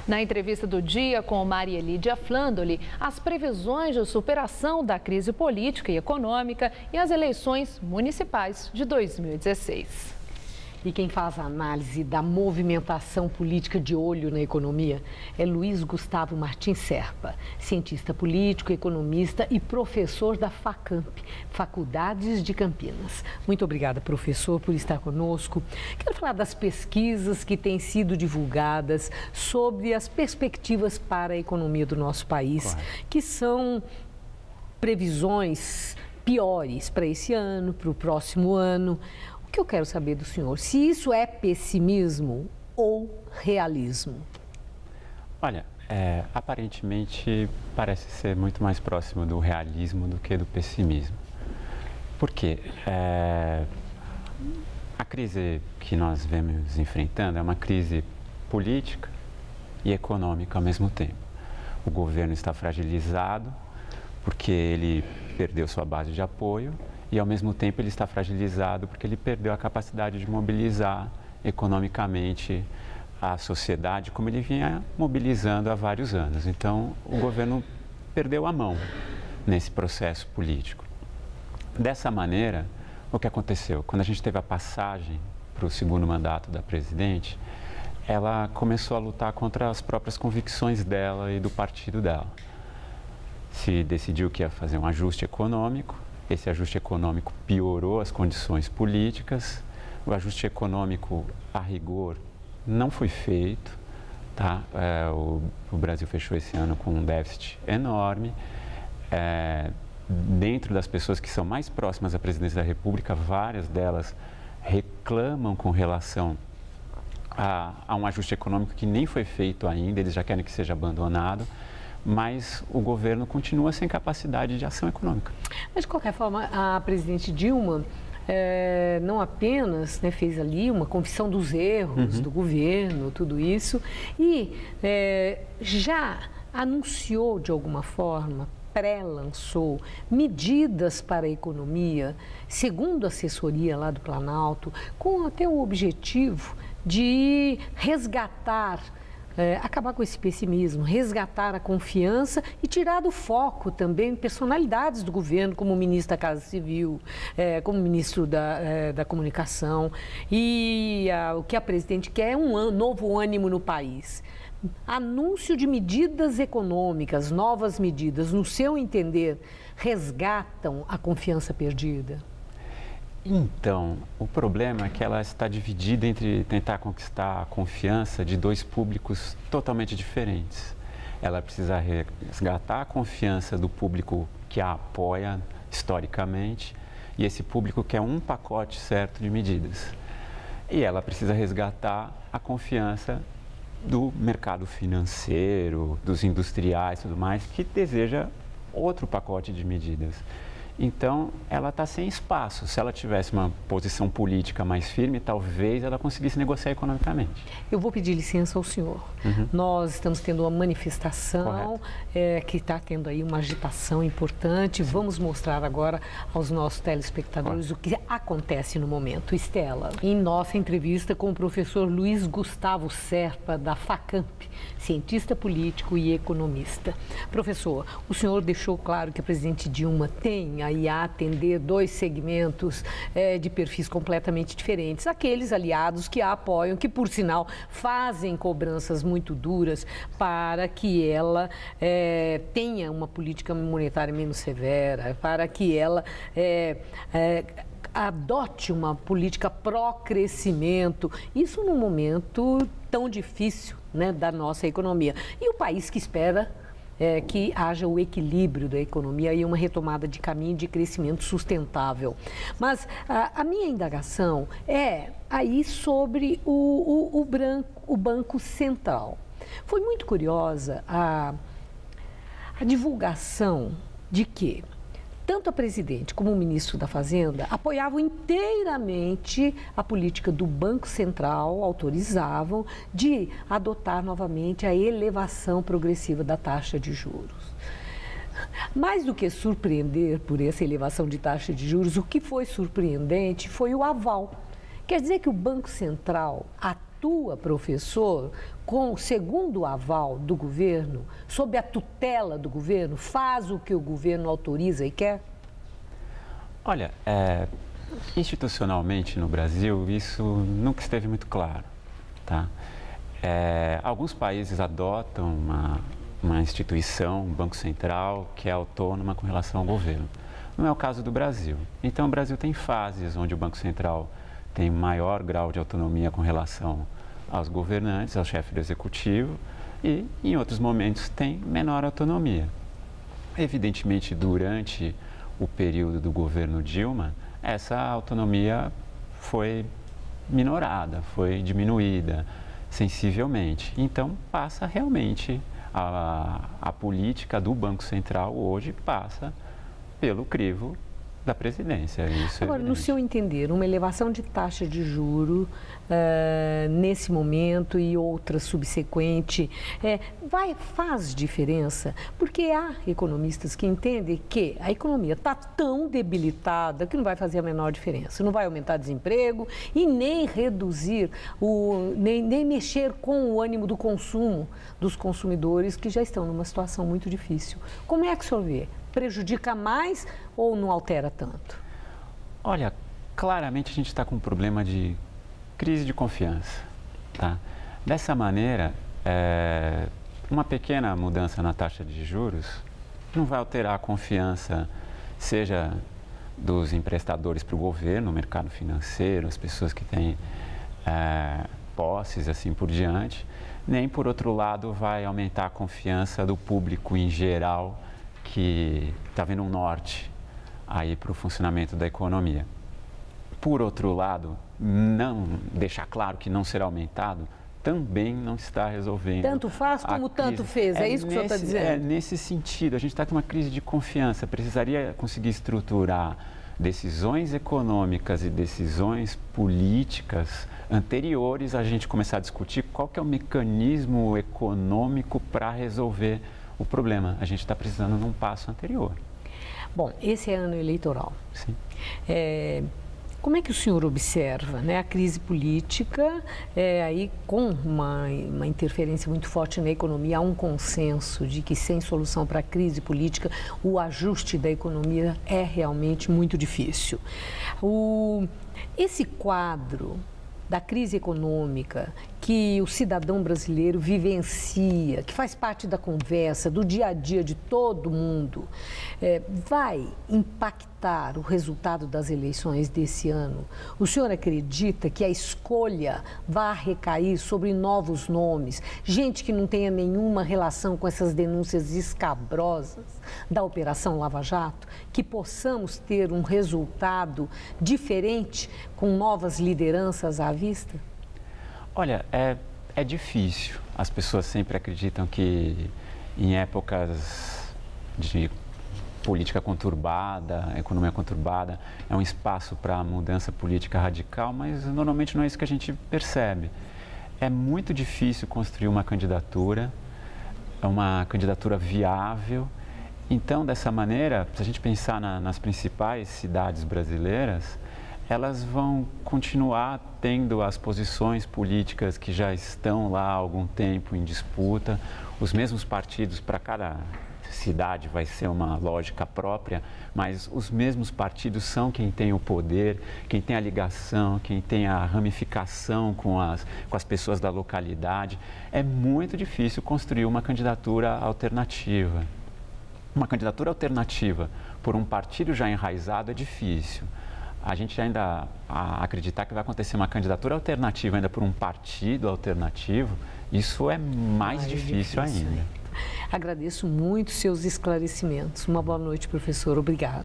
Na entrevista do dia com Maria Lídia Flandoli, as previsões de superação da crise política e econômica e as eleições municipais de 2016. E quem faz a análise da movimentação política de olho na economia é Luiz Gustavo Martins Serpa, cientista político, economista e professor da FACAMP, Faculdades de Campinas. Muito obrigada, professor, por estar conosco. Quero falar das pesquisas que têm sido divulgadas sobre as perspectivas para a economia do nosso país, que são previsões piores para esse ano, para o próximo ano. O que eu quero saber do senhor, se isso é pessimismo ou realismo? Olha, aparentemente parece ser muito mais próximo do realismo do que do pessimismo. Por quê? A crise que nós vemos enfrentando é uma crise política e econômica ao mesmo tempo. O governo está fragilizado porque ele perdeu sua base de apoio e, ao mesmo tempo, ele está fragilizado porque ele perdeu a capacidade de mobilizar economicamente a sociedade como ele vinha mobilizando há vários anos. Então, o governo perdeu a mão nesse processo político. Dessa maneira, o que aconteceu? Quando a gente teve a passagem para o segundo mandato da presidente, ela começou a lutar contra as próprias convicções dela e do partido dela. Se decidiu que ia fazer um ajuste econômico. Esse ajuste econômico piorou as condições políticas. O ajuste econômico, a rigor, não foi feito. Tá? O Brasil fechou esse ano com um déficit enorme. Dentro das pessoas que são mais próximas à presidência da República, várias delas reclamam com relação a um ajuste econômico que nem foi feito ainda, eles já querem que seja abandonado. Mas o governo continua sem capacidade de ação econômica. Mas, de qualquer forma, a presidente Dilma não apenas fez ali uma confissão dos erros do governo, tudo isso, e já anunciou, de alguma forma, pré-lançou medidas para a economia, segundo a assessoria lá do Planalto, com até o objetivo de resgatar, acabar com esse pessimismo, resgatar a confiança e tirar do foco também personalidades do governo, como o ministro da Casa Civil, como o ministro da Comunicação. E o que a presidente quer é um novo ânimo no país. Anúncio de medidas econômicas, novas medidas, no seu entender, resgatam a confiança perdida? Então, o problema é que ela está dividida entre tentar conquistar a confiança de dois públicos totalmente diferentes. Ela precisa resgatar a confiança do público que a apoia historicamente e esse público quer um pacote certo de medidas. E ela precisa resgatar a confiança do mercado financeiro, dos industriais e tudo mais, que deseja outro pacote de medidas. Então, ela está sem espaço. Se ela tivesse uma posição política mais firme, talvez ela conseguisse negociar economicamente. Eu vou pedir licença ao senhor. Nós estamos tendo uma manifestação que está tendo aí uma agitação importante. Vamos mostrar agora aos nossos telespectadores o que acontece no momento. Estela, em nossa entrevista com o professor Luiz Gustavo Serpa, da FACAMP, cientista político e economista. Professor, o senhor deixou claro que a presidente Dilma tem aí a atender dois segmentos de perfis completamente diferentes. Aqueles aliados que a apoiam, que por sinal fazem cobranças muito duras para que ela tenha uma política monetária menos severa, para que ela adote uma política pró-crescimento. Isso num momento tão difícil, da nossa economia. E o país que espera que haja o equilíbrio da economia e uma retomada de caminho de crescimento sustentável. Mas a minha indagação é aí sobre o Banco Central. Foi muito curiosa a divulgação de que tanto a presidente como o ministro da Fazenda apoiavam inteiramente a política do Banco Central, autorizavam de adotar novamente a elevação progressiva da taxa de juros. Mais do que surpreender por essa elevação de taxa de juros, o que foi surpreendente foi o aval. Quer dizer que o Banco Central, atua, professor, segundo o aval do governo, sob a tutela do governo, faz o que o governo autoriza e quer? Olha, institucionalmente no Brasil, isso nunca esteve muito claro, tá? Alguns países adotam uma instituição, um Banco Central, que é autônoma com relação ao governo. Não é o caso do Brasil. Então, o Brasil tem fases onde o Banco Central tem maior grau de autonomia com relação aos governantes, ao chefe do executivo, e em outros momentos tem menor autonomia. Evidentemente, durante o período do governo Dilma, essa autonomia foi minorada, foi diminuída sensivelmente. Então, passa realmente, a política do Banco Central hoje passa pelo crivo da presidência. Isso agora, no seu entender, uma elevação de taxa de juro nesse momento e outra subsequente, faz diferença? Porque há economistas que entendem que a economia está tão debilitada que não vai fazer a menor diferença. Não vai aumentar desemprego e nem reduzir, nem mexer com o ânimo do consumo dos consumidores que já estão numa situação muito difícil. Como é que o senhor vê? Prejudica mais ou não altera tanto? Olha, claramente a gente está com um problema de crise de confiança, tá? Dessa maneira, uma pequena mudança na taxa de juros não vai alterar a confiança, seja dos emprestadores para o governo, o mercado financeiro, as pessoas que têm posses, assim por diante, nem, por outro lado, vai aumentar a confiança do público em geral, que está vendo um norte aí para o funcionamento da economia. Por outro lado, não deixar claro que não será aumentado também não está resolvendo. Tanto faz como tanto fez, é isso que o senhor está dizendo? É nesse sentido, a gente está com uma crise de confiança, precisaria conseguir estruturar decisões econômicas e decisões políticas anteriores a gente começar a discutir qual que é o mecanismo econômico para resolver o problema. A gente está precisando de um passo anterior. Bom, esse é ano eleitoral. Sim. Como é que o senhor observa, né, a crise política, aí com uma interferência muito forte na economia, há um consenso de que sem solução para a crise política, o ajuste da economia é realmente muito difícil. Esse quadro da crise econômica que o cidadão brasileiro vivencia, que faz parte da conversa, do dia a dia de todo mundo, vai impactar o resultado das eleições desse ano? O senhor acredita que a escolha vai recair sobre novos nomes, gente que não tenha nenhuma relação com essas denúncias escabrosas da Operação Lava Jato, que possamos ter um resultado diferente com novas lideranças à vista? Olha, é difícil. As pessoas sempre acreditam que em épocas de política conturbada, economia conturbada, é um espaço para mudança política radical, mas normalmente não é isso que a gente percebe. É muito difícil construir uma candidatura viável. Então, dessa maneira, se a gente pensar nas principais cidades brasileiras, elas vão continuar tendo as posições políticas que já estão lá há algum tempo em disputa. Os mesmos partidos, para cada cidade vai ser uma lógica própria, mas os mesmos partidos são quem tem o poder, quem tem a ligação, quem tem a ramificação com as pessoas da localidade. É muito difícil construir uma candidatura alternativa. Uma candidatura alternativa por um partido já enraizado é difícil. A gente ainda acreditar que vai acontecer uma candidatura alternativa ainda por um partido alternativo, isso é mais difícil ainda. Agradeço muito seus esclarecimentos. Uma boa noite, professor. Obrigada.